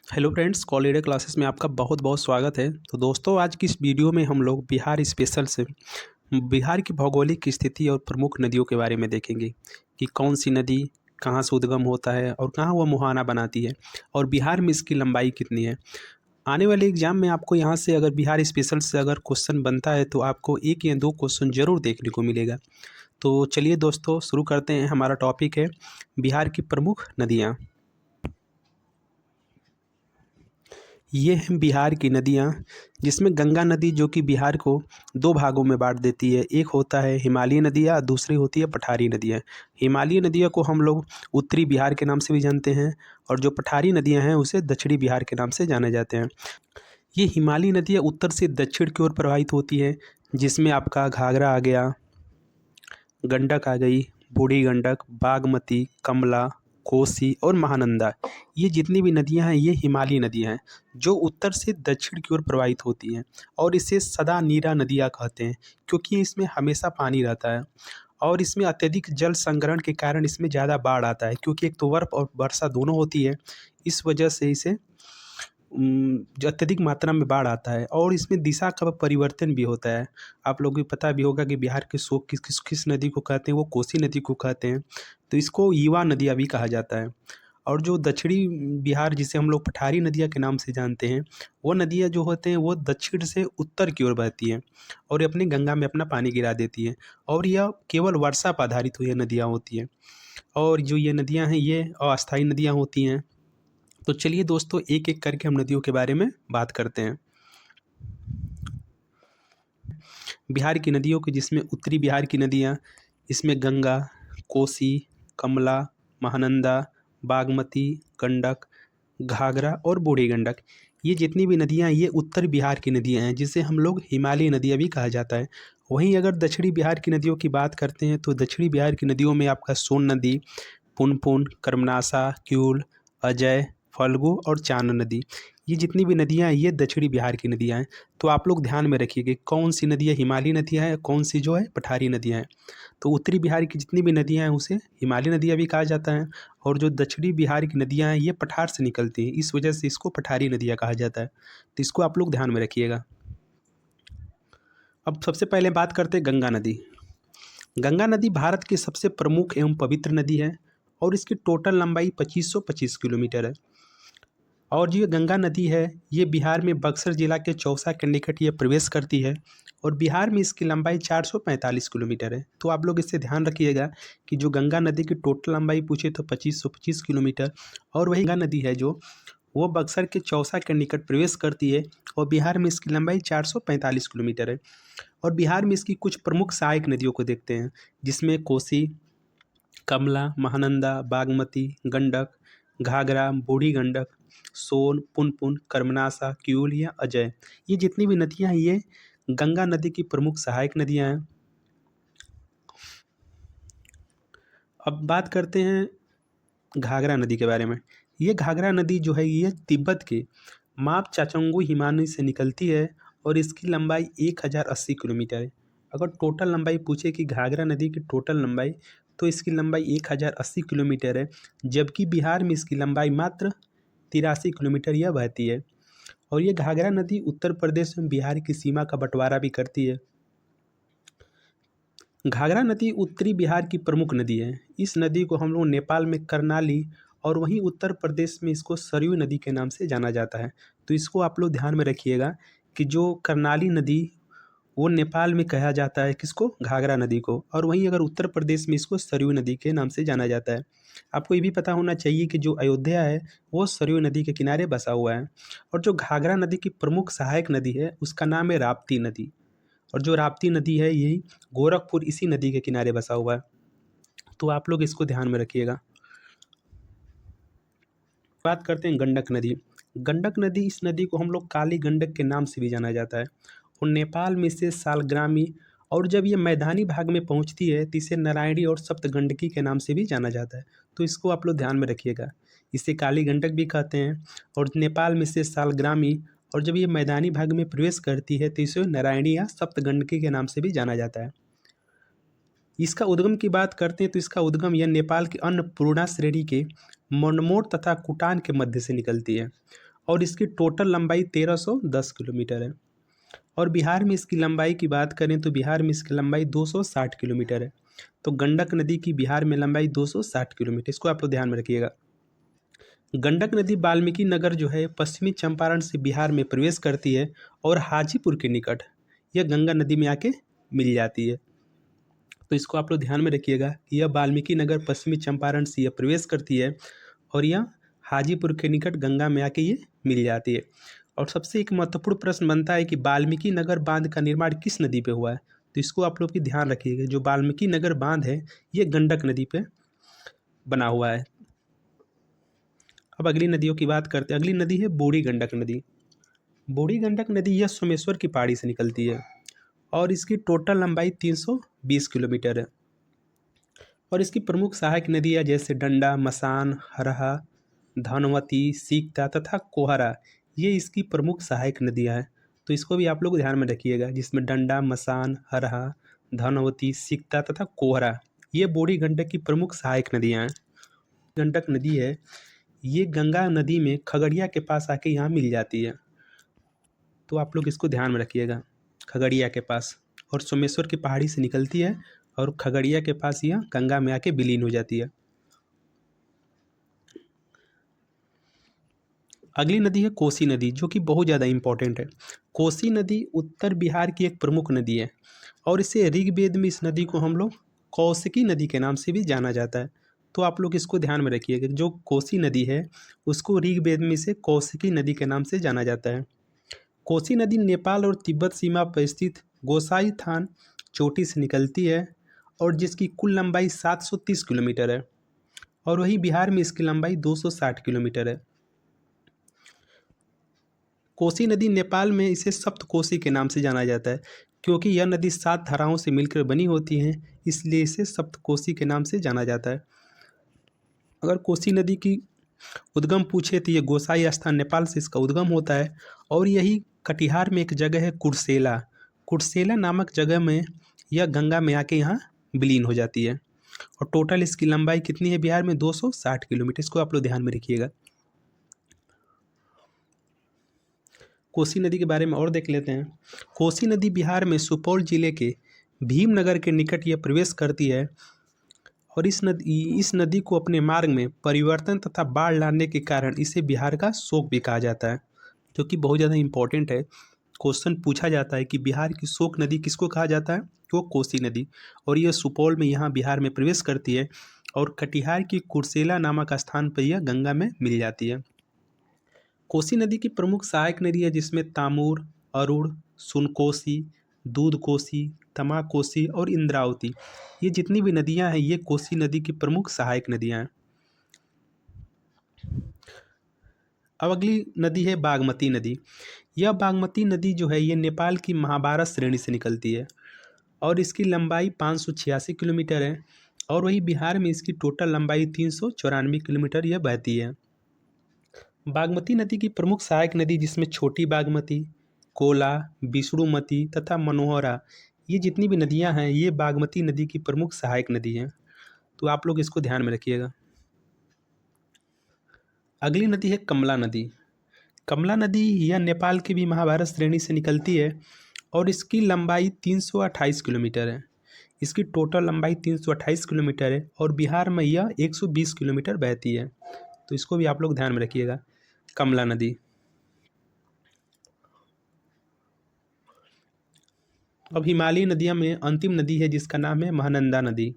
Hello friends, कॉलिडे classes में आपका बहुत बहुत स्वागत है। तो दोस्तों, आज की इस वीडियो में हम लोग बिहार स्पेशल से बिहार की भौगोलिक स्थिति और प्रमुख नदियों के बारे में देखेंगे कि कौन सी नदी कहाँ से उद्गम होता है और कहाँ वह मुहाना बनाती है और बिहार में इसकी लंबाई कितनी है। आने वाले एग्जाम में आपको यहाँ से अगर बिहार स्पेशल से अगर क्वेश्चन बनता है तो आपको एक या दो क्वेश्चन ज़रूर देखने को मिलेगा। तो चलिए दोस्तों, शुरू करते हैं। हमारा टॉपिक है बिहार की प्रमुख नदियाँ। ये हैं बिहार की नदियाँ, जिसमें गंगा नदी जो कि बिहार को दो भागों में बांट देती है। एक होता है हिमालयी नदियाँ, दूसरी होती है पठारी नदियाँ। हिमालयी नदियों को हम लोग उत्तरी बिहार के नाम से भी जानते हैं और जो पठारी नदियाँ हैं उसे दक्षिणी बिहार के नाम से जाने जाते हैं। ये हिमालयी नदियाँ उत्तर से दक्षिण की ओर प्रवाहित होती है, जिसमें आपका घाघरा आ गया, गंडक आ गई, बूढ़ी गंडक, बागमती, कमला, कोसी और महानंदा। ये जितनी भी नदियां हैं ये हिमालयी नदियां हैं जो उत्तर से दक्षिण की ओर प्रवाहित होती हैं और इसे सदा नीरा नदियाँ कहते हैं, क्योंकि इसमें हमेशा पानी रहता है और इसमें अत्यधिक जल संग्रहण के कारण इसमें ज़्यादा बाढ़ आता है, क्योंकि एक तो बर्फ़ और वर्षा दोनों होती है। इस वजह से इसे जो अत्यधिक मात्रा में बाढ़ आता है और इसमें दिशा का परिवर्तन भी होता है। आप लोगों को पता भी होगा कि बिहार के शोक किस नदी को कहते हैं, वो कोसी नदी को कहते हैं। तो इसको युवा नदियाँ भी कहा जाता है। और जो दक्षिणी बिहार जिसे हम लोग पठारी नदियाँ के नाम से जानते हैं, वो नदियाँ जो होते हैं वो दक्षिण से उत्तर की ओर बहती हैं और ये अपनी गंगा में अपना पानी गिरा देती हैं और यह केवल वर्षा पर आधारित हुई नदियाँ होती हैं। और जो ये नदियाँ हैं ये अस्थायी नदियाँ होती हैं। तो चलिए दोस्तों, एक एक करके हम नदियों के बारे में बात करते हैं। बिहार की नदियों की, जिसमें उत्तरी बिहार की नदियाँ, इसमें गंगा, कोसी, कमला, महानंदा, बागमती, गंडक, घाघरा और बूढ़ी गंडक। ये जितनी भी नदियाँ ये उत्तर बिहार की नदियाँ हैं, जिसे हम लोग हिमालयी नदियाँ भी कहा जाता है। वहीं अगर दक्षिणी बिहार की नदियों की बात करते हैं तो दक्षिणी बिहार की नदियों में आपका सोन नदी, पुनपुन, कर्मनाशा, क्यूल, अजय, फल्गु और चान नदी। ये जितनी भी नदियाँ हैं ये दक्षिणी बिहार की नदियाँ हैं। तो आप लोग ध्यान में रखिए कौन सी नदियाँ हिमालयी नदियाँ हैं, कौन सी जो है पठारी नदियाँ हैं। तो उत्तरी बिहार की जितनी भी नदियाँ हैं उसे हिमालयी नदियाँ भी कहा जाता है और जो दक्षिणी बिहार की नदियाँ हैं ये पठार से निकलती हैं, इस वजह से इसको पठारी नदियाँ कहा जाता है। तो इसको आप लोग ध्यान में रखिएगा। अब सबसे पहले बात करते हैं गंगा नदी। गंगा नदी भारत की सबसे प्रमुख एवं पवित्र नदी है और इसकी टोटल लंबाई 2525 किलोमीटर है। और जो ये गंगा नदी है ये बिहार में बक्सर जिला के चौसा के निकट ये प्रवेश करती है और बिहार में इसकी लंबाई 445 किलोमीटर है। तो आप लोग इससे ध्यान रखिएगा कि जो गंगा नदी की टोटल लंबाई पूछे तो 2525 किलोमीटर, और वही गंगा नदी है जो वो बक्सर के चौसा के निकट प्रवेश करती है और बिहार में इसकी लंबाई 445 किलोमीटर है। और बिहार में इसकी कुछ प्रमुख सहायक नदियों को देखते हैं, जिसमें कोसी, कमला, महानंदा, बागमती, गंडक, घाघरा, बूढ़ी गंडक, सोन, पुनपुन, कर्मनाशा, क्यूल या अजय। ये जितनी भी नदियाँ हैं ये गंगा नदी की प्रमुख सहायक नदियाँ हैं। अब बात करते हैं घाघरा नदी के बारे में। ये घाघरा नदी जो है ये तिब्बत के माप चाचंगू हिमानी से निकलती है और इसकी लंबाई 1080 किलोमीटर है। अगर टोटल लंबाई पूछे कि घाघरा नदी की टोटल लंबाई, तो इसकी लंबाई 1080 किलोमीटर है, जबकि बिहार में इसकी लंबाई मात्र 83 किलोमीटर यह बहती है। और ये घाघरा नदी उत्तर प्रदेश में बिहार की सीमा का बंटवारा भी करती है। घाघरा नदी उत्तरी बिहार की प्रमुख नदी है। इस नदी को हम लोग नेपाल में करनाली और वहीं उत्तर प्रदेश में इसको सरयू नदी के नाम से जाना जाता है। तो इसको आप लोग ध्यान में रखिएगा कि जो करनाली नदी वो नेपाल में कहा जाता है किसको, घाघरा नदी को, और वहीं अगर उत्तर प्रदेश में इसको सरयू नदी के नाम से जाना जाता है। आपको ये भी पता होना चाहिए कि जो अयोध्या है वो सरयू नदी के किनारे बसा हुआ है और जो घाघरा नदी की प्रमुख सहायक नदी है उसका नाम है राप्ती नदी। और जो राप्ती नदी है यही गोरखपुर इसी नदी के किनारे बसा हुआ है। तो आप लोग इसको ध्यान में रखिएगा। बात करते हैं गंडक नदी। गंडक नदी, इस नदी को हम लोग काली गंडक के नाम से भी जाना जाता है और नेपाल में इसे सालग्रामी, और जब ये मैदानी भाग में पहुंचती है तो इसे नारायणी और सप्तगंडकी के नाम से भी जाना जाता है। तो इसको आप लोग ध्यान में रखिएगा। इसे काली गंडक भी कहते हैं और नेपाल में इसे सालग्रामी, और जब ये मैदानी भाग में प्रवेश करती है तो इसे नारायणी या सप्तगंडकी के नाम से भी जाना जाता है। इसका उद्गम की बात करते हैं तो इसका उद्गम यह नेपाल की अन्नपूर्णा श्रेणी के मनमोट तथा कुटान के मध्य से निकलती है और इसकी टोटल लंबाई 1310 किलोमीटर है। और बिहार में इसकी लंबाई की बात करें तो बिहार में इसकी लंबाई 260 किलोमीटर है। तो गंडक नदी की बिहार में लंबाई 260 किलोमीटर, इसको आप लोग ध्यान में रखिएगा। गंडक नदी वाल्मीकि नगर जो है पश्चिमी चंपारण से बिहार में प्रवेश करती है और हाजीपुर के निकट यह गंगा नदी में आके मिल जाती है। तो इसको आप लोग ध्यान में रखिएगा कि यह वाल्मीकि नगर पश्चिमी चंपारण से यह प्रवेश करती है और यह हाजीपुर के निकट गंगा में आके ये मिल जाती है। और सबसे एक महत्वपूर्ण प्रश्न बनता है कि वाल्मीकि नगर बांध का निर्माण किस नदी पे हुआ है। तो इसको आप लोग की ध्यान रखिएगा, जो वाल्मीकि नगर बांध है ये गंडक नदी पे बना हुआ है। अब अगली नदियों की बात करते हैं। अगली नदी है बूढ़ी गंडक नदी। बूढ़ी गंडक नदी यह सोमेश्वर की पहाड़ी से निकलती है और इसकी टोटल लंबाई 320 किलोमीटर है। और इसकी प्रमुख सहायक नदियाँ जैसे डंडा, मसान, हरहा, धनवती, सीकता तथा कोहरा, ये इसकी प्रमुख सहायक नदियाँ हैं। तो इसको भी आप लोग ध्यान में रखिएगा, जिसमें डंडा, मसान, हरहा, धनवती, सीकता तथा कोहरा, ये बूढ़ी गंडक की प्रमुख सहायक नदियाँ हैं। गंडक नदी है ये गंगा नदी में खगड़िया के पास आके यहाँ मिल जाती है। तो आप लोग इसको ध्यान में रखिएगा, खगड़िया के पास, और सोमेश्वर की पहाड़ी से निकलती है और खगड़िया के पास यह गंगा में आके विलीन हो जाती है। अगली नदी है कोसी नदी, जो कि बहुत ज़्यादा इम्पोर्टेंट है। कोसी नदी उत्तर बिहार की एक प्रमुख नदी है और इसे ऋग्वेद में इस नदी को हम लोग कौशिकी नदी के नाम से भी जाना जाता है। तो आप लोग इसको ध्यान में रखिएगा, जो कोसी नदी है उसको ऋग्वेद में इसे कौशिकी नदी के नाम से जाना जाता है। कोसी नदी नेपाल और तिब्बत सीमा पर स्थित गोसाई थान चोटी से निकलती है और जिसकी कुल लंबाई 730 किलोमीटर है और वही बिहार में इसकी लंबाई 260 किलोमीटर है। कोसी नदी नेपाल में इसे सप्तकोसी के नाम से जाना जाता है, क्योंकि यह नदी 7 धाराओं से मिलकर बनी होती है, इसलिए इसे सप्तकोसी के नाम से जाना जाता है। अगर कोसी नदी की उद्गम पूछे तो ये गोसाई स्थान नेपाल से इसका उद्गम होता है और यही कटिहार में एक जगह है कुर्सेला, कुर्सेला नामक जगह में यह गंगा में आके यहाँ विलीन हो जाती है। और टोटल इसकी लंबाई कितनी है बिहार में? 260 किलोमीटर, इसको आप लोग ध्यान में रखिएगा। कोसी नदी के बारे में और देख लेते हैं। कोसी नदी बिहार में सुपौल जिले के भीमनगर के निकट यह प्रवेश करती है और इस नदी को अपने मार्ग में परिवर्तन तथा बाढ़ लाने के कारण इसे बिहार का शोक भी कहा जाता है, जो कि बहुत ज़्यादा इम्पोर्टेंट है। क्वेश्चन पूछा जाता है कि बिहार की शोक नदी किसको कहा जाता है, वो कोसी नदी, और यह सुपौल में यहाँ बिहार में प्रवेश करती है और कटिहार की कुर्सेला नामक स्थान पर यह गंगा में मिल जाती है। कोसी नदी की प्रमुख सहायक नदी है जिसमें तामूर, अरुण, सुनकोसी, दूधकोसी, तमाकोसी और इंद्रावती, ये जितनी भी नदियां हैं ये कोसी नदी की प्रमुख सहायक नदियां हैं। अब अगली नदी है बागमती नदी। यह बागमती नदी जो है ये नेपाल की महाभारत श्रेणी से निकलती है और इसकी लंबाई 586 किलोमीटर है और वही बिहार में इसकी टोटल लंबाई 394 किलोमीटर यह बहती है। बागमती नदी की प्रमुख सहायक नदी जिसमें छोटी बागमती, कोला, विष्णुमती तथा मनोहरा, ये जितनी भी नदियां हैं ये बागमती नदी की प्रमुख सहायक नदी हैं। तो आप लोग इसको ध्यान में रखिएगा। अगली नदी है कमला नदी। कमला नदी यह नेपाल की भी महाभारत श्रेणी से निकलती है और इसकी लंबाई 328 किलोमीटर है। इसकी टोटल लंबाई 328 किलोमीटर है और बिहार में यह 120 किलोमीटर बहती है। तो इसको भी आप लोग ध्यान में रखिएगा, कमला नदी। अब हिमालयी नदियों में अंतिम नदी है जिसका नाम है महानंदा नदी।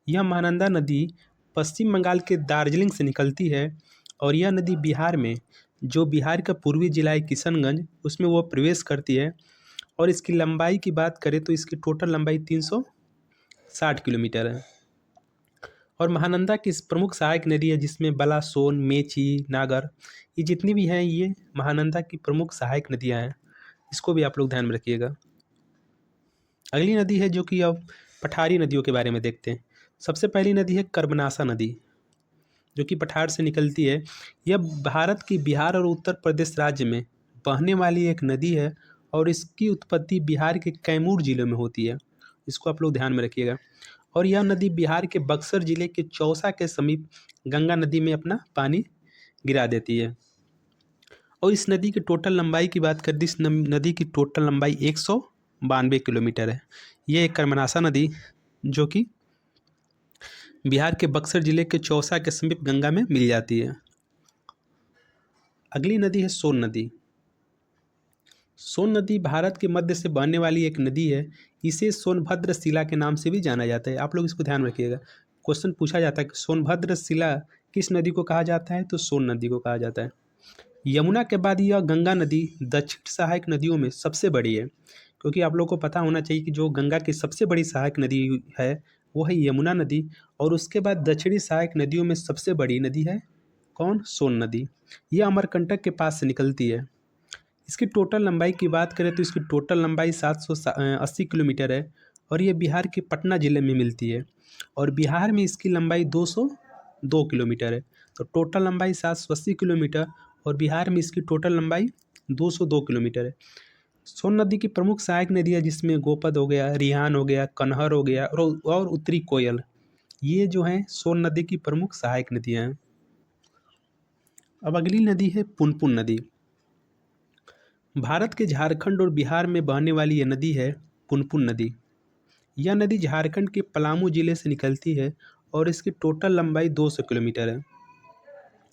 यह महानंदा नदी पश्चिम बंगाल के दार्जिलिंग से निकलती है और यह नदी बिहार में, जो बिहार का पूर्वी जिला है किशनगंज, उसमें वो प्रवेश करती है और इसकी लंबाई की बात करें तो इसकी टोटल लंबाई 360 किलोमीटर है। और महानंदा की प्रमुख सहायक नदी है जिसमें बलासोन, मेची, नागर, ये जितनी भी हैं ये महानंदा की प्रमुख सहायक नदियाँ हैं। इसको भी आप लोग ध्यान में रखिएगा। अगली नदी है जो कि अब पठारी नदियों के बारे में देखते हैं। सबसे पहली नदी है कर्मनाशा नदी, जो कि पठार से निकलती है। यह भारत की बिहार और उत्तर प्रदेश राज्य में बहने वाली एक नदी है और इसकी उत्पत्ति बिहार के कैमूर जिले में होती है। इसको आप लोग ध्यान में रखिएगा। और यह नदी बिहार के बक्सर जिले के चौसा के समीप गंगा नदी में अपना पानी गिरा देती है। और इस नदी की टोटल लंबाई की बात कर दी, इस नदी की टोटल लंबाई 192 किलोमीटर है। ये एक कर्मनाशा नदी जो कि बिहार के बक्सर जिले के चौसा के समीप गंगा में मिल जाती है। अगली नदी है सोन नदी। सोन नदी भारत के मध्य से बहने वाली एक नदी है। इसे सोनभद्र शिला के नाम से भी जाना जाता है। आप लोग इसको ध्यान रखिएगा, क्वेश्चन पूछा जाता है कि सोनभद्र शिला किस नदी को कहा जाता है, तो सोन नदी को कहा जाता है। यमुना के बाद यह गंगा नदी दक्षिण सहायक नदियों में सबसे बड़ी है, क्योंकि आप लोग को पता होना चाहिए कि जो गंगा की सबसे बड़ी सहायक नदी है वो है यमुना नदी, और उसके बाद दक्षिणी सहायक नदियों में सबसे बड़ी नदी है कौन, सोन नदी। यह अमरकंटक के पास से निकलती है। इसकी टोटल लंबाई की बात करें तो इसकी टोटल लंबाई 780 किलोमीटर है, और ये बिहार के पटना ज़िले में मिलती है, और बिहार में इसकी लंबाई 202 किलोमीटर है। तो टोटल लंबाई 780 किलोमीटर, और बिहार में इसकी टोटल लंबाई 202 किलोमीटर है। सोन नदी की प्रमुख सहायक नदियाँ जिसमें गोपद हो गया, रिहान हो गया, कन्हर हो गया, और उत्तरी कोयल, ये जो हैं सोन नदी की प्रमुख सहायक नदियाँ हैं। अब अगली नदी है पुनपुन नदी। भारत के झारखंड और बिहार में बहने वाली यह नदी है पुनपुन नदी। यह नदी झारखंड के पलामू जिले से निकलती है, और इसकी टोटल लंबाई 200 किलोमीटर है।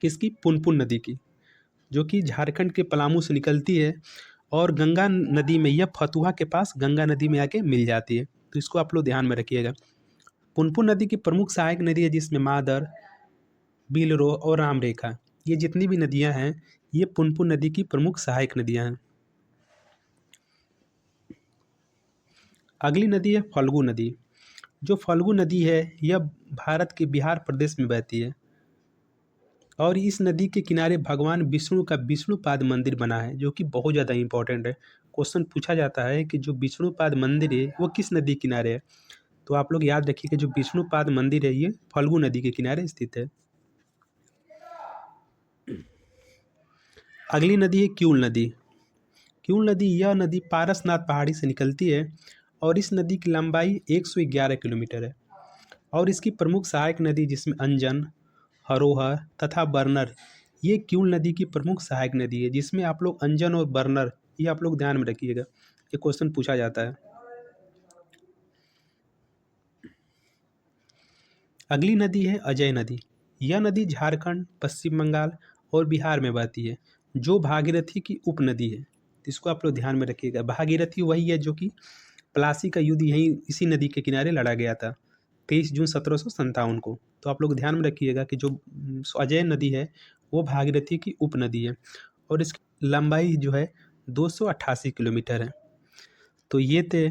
किसकी, पुनपुन नदी की, जो कि झारखंड के पलामू से निकलती है, और गंगा नदी में, यह फतुहा के पास गंगा नदी में आके मिल जाती है। तो इसको आप लोग ध्यान में रखिएगा। पुनपुन नदी की प्रमुख सहायक नदी है जिसमें मादर, बिलरो और रामरेखा, ये जितनी भी नदियां हैं ये पुनपुन नदी की प्रमुख सहायक नदियां हैं। अगली नदी है फल्गु नदी। जो फल्गु नदी है यह भारत के बिहार प्रदेश में बहती है, और इस नदी के किनारे भगवान विष्णु का विष्णुपाद मंदिर बना है, जो कि बहुत ज़्यादा इंपॉर्टेंट है। क्वेश्चन पूछा जाता है कि जो विष्णुपाद मंदिर है वो किस नदी किनारे है, तो आप लोग याद रखिए कि जो विष्णुपाद मंदिर है ये फल्गु नदी के किनारे स्थित है। अगली नदी है किऊल नदी। किऊल नदी, यह नदी पारसनाथ पहाड़ी से निकलती है, और इस नदी की लंबाई 111 किलोमीटर है, और इसकी प्रमुख सहायक नदी जिसमें अंजन, हरोहर तथा बरनर, ये किऊल नदी की प्रमुख सहायक नदी है, जिसमें आप लोग अंजन और बरनर ये आप लोग ध्यान में रखिएगा, ये क्वेश्चन पूछा जाता है। अगली नदी है अजय नदी। यह नदी झारखंड, पश्चिम बंगाल और बिहार में बहती है, जो भागीरथी की उपनदी है। इसको आप लोग ध्यान में रखिएगा। भागीरथी वही है जो कि प्लासी का युद्ध यहीं इसी नदी के किनारे लड़ा गया था 23 जून 1757 को। तो आप लोग ध्यान में रखिएगा कि जो अजय नदी है वो भागीरथी की उपनदी है, और इसकी लंबाई जो है 288 किलोमीटर है। तो ये थे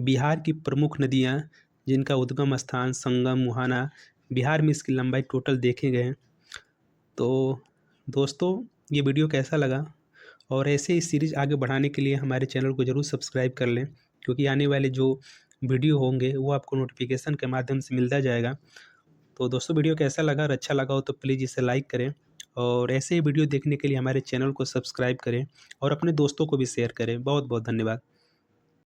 बिहार की प्रमुख नदियाँ जिनका उद्गम स्थान, संगम, मुहाना, बिहार में इसकी लंबाई टोटल देखे गए हैं। तो दोस्तों ये वीडियो कैसा लगा, और ऐसे ही सीरीज़ आगे बढ़ाने के लिए हमारे चैनल को ज़रूर सब्सक्राइब कर लें, क्योंकि आने वाले जो वीडियो होंगे वो आपको नोटिफिकेशन के माध्यम से मिलता जाएगा। तो दोस्तों वीडियो कैसा लगा, और अच्छा लगा हो तो प्लीज़ इसे लाइक करें, और ऐसे ही वीडियो देखने के लिए हमारे चैनल को सब्सक्राइब करें, और अपने दोस्तों को भी शेयर करें। बहुत बहुत धन्यवाद।